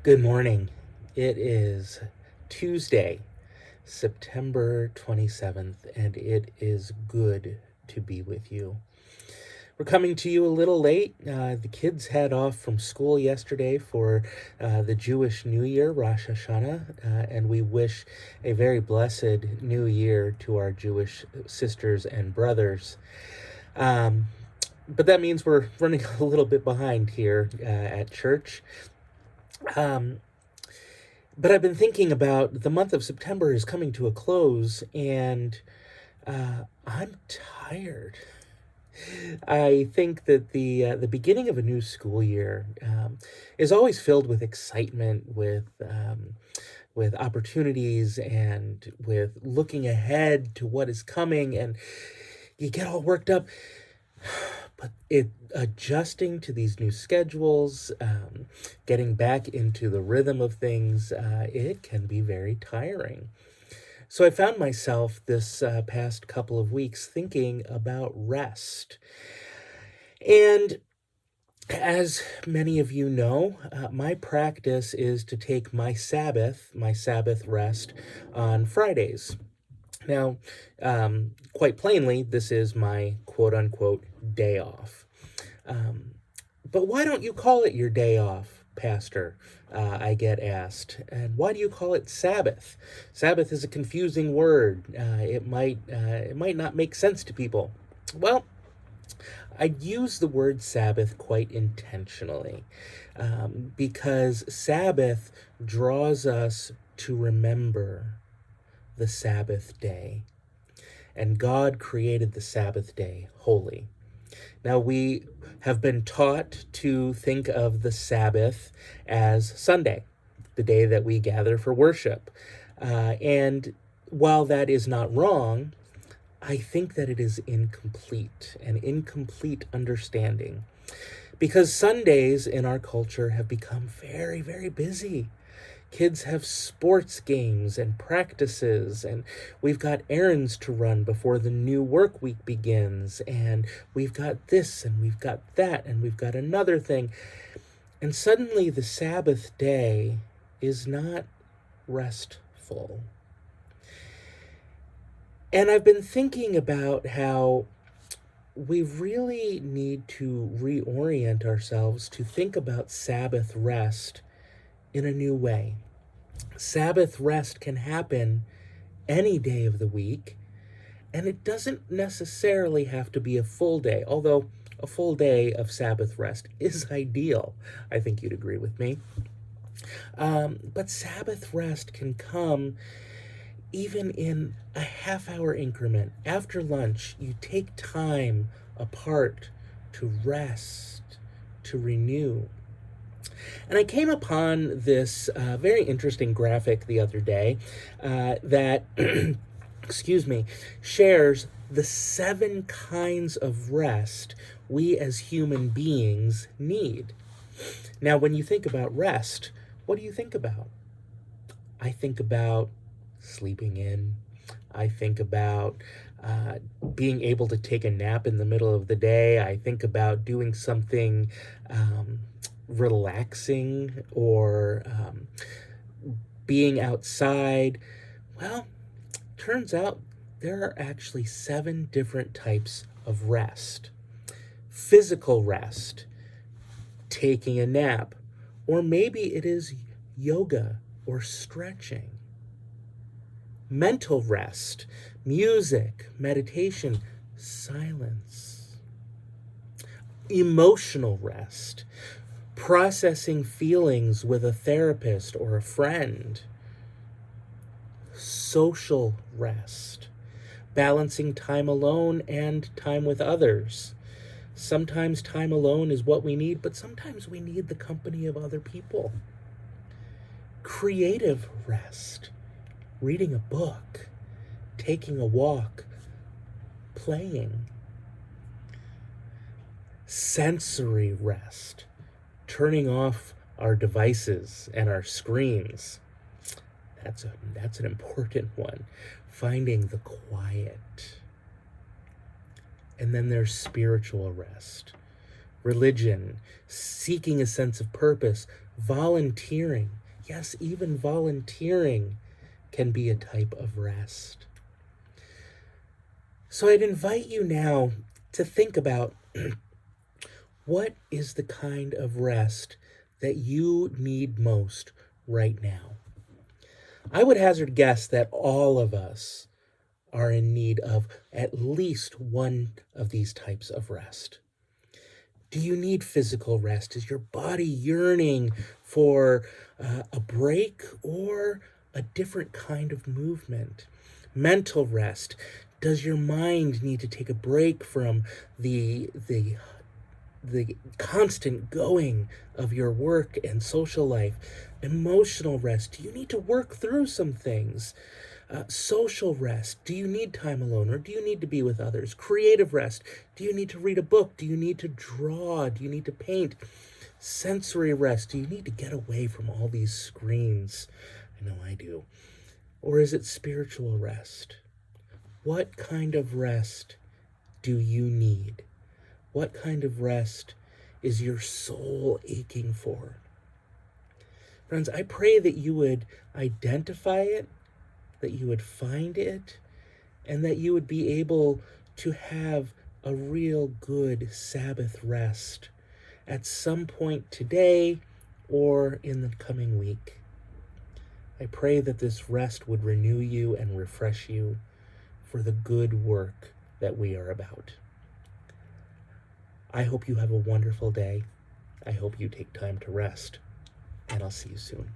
Good morning. It is Tuesday, September 27th, and it is good to be with you. We're coming to you a little late. The kids had off from school yesterday for the Jewish New Year, Rosh Hashanah, and we wish a very blessed New Year to our Jewish sisters and brothers. But that means we're running a little bit behind here at church. But I've been thinking about the month of September is coming to a close, and I'm tired. I think that the beginning of a new school year is always filled with excitement, with opportunities, and with looking ahead to what is coming, and you get all worked up. But adjusting to these new schedules, getting back into the rhythm of things, it can be very tiring. So I found myself this past couple of weeks thinking about rest. And as many of you know, my practice is to take my Sabbath rest on Fridays. Now, quite plainly, this is my quote-unquote day off. But why don't you call it your day off, Pastor? I get asked. And why do you call it Sabbath? Sabbath is a confusing word. It might not make sense to people. Well, I use the word Sabbath quite intentionally because Sabbath draws us to remember the Sabbath day. And God created the Sabbath day holy. Now, we have been taught to think of the Sabbath as Sunday, the day that we gather for worship. And while that is not wrong, I think that it is an incomplete understanding. Because Sundays in our culture have become very, very busy. Kids have sports games and practices, and we've got errands to run before the new work week begins, and we've got this, and we've got that, and we've got another thing. And suddenly the Sabbath day is not restful. And I've been thinking about how we really need to reorient ourselves to think about Sabbath rest in a new way. Sabbath rest can happen any day of the week, and it doesn't necessarily have to be a full day, although a full day of Sabbath rest is ideal. I think you'd agree with me. But Sabbath rest can come even in a half-hour increment. After lunch, you take time apart to rest, to renew. And I came upon this very interesting graphic the other day that, shares the 7 kinds of rest we as human beings need. Now, when you think about rest, what do you think about? I think about sleeping in. I think about being able to take a nap in the middle of the day. I think about doing something relaxing or being outside. Well, turns out there are actually 7 different types of rest. Physical rest, taking a nap, or maybe it is yoga or stretching. Mental rest, music, meditation, silence. Emotional rest, processing feelings with a therapist or a friend. Social rest, balancing time alone and time with others. Sometimes time alone is what we need, but sometimes we need the company of other people. Creative rest, reading a book, taking a walk, playing. Sensory rest, turning off our devices and our screens. That's an important one. Finding the quiet. And then there's spiritual rest, religion, seeking a sense of purpose, volunteering. Yes, even volunteering can be a type of rest. So I'd invite you now to think about what is the kind of rest that you need most right now. I would hazard a guess that all of us are in need of at least one of these types of rest. Do you need physical rest? Is your body yearning for a break or a different kind of movement? Mental rest. Does your mind need to take a break from the constant going of your work and social life? Emotional rest. Do you need to work through some things? Social rest. Do you need time alone or do you need to be with others? Creative rest. Do you need to read a book? Do you need to draw? Do you need to paint? Sensory rest. Do you need to get away from all these screens? I know I do. Or is it spiritual rest? What kind of rest do you need? What kind of rest is your soul aching for? Friends, I pray that you would identify it, that you would find it, and that you would be able to have a real good Sabbath rest at some point today or in the coming week. I pray that this rest would renew you and refresh you for the good work that we are about. I hope you have a wonderful day. I hope you take time to rest, and I'll see you soon.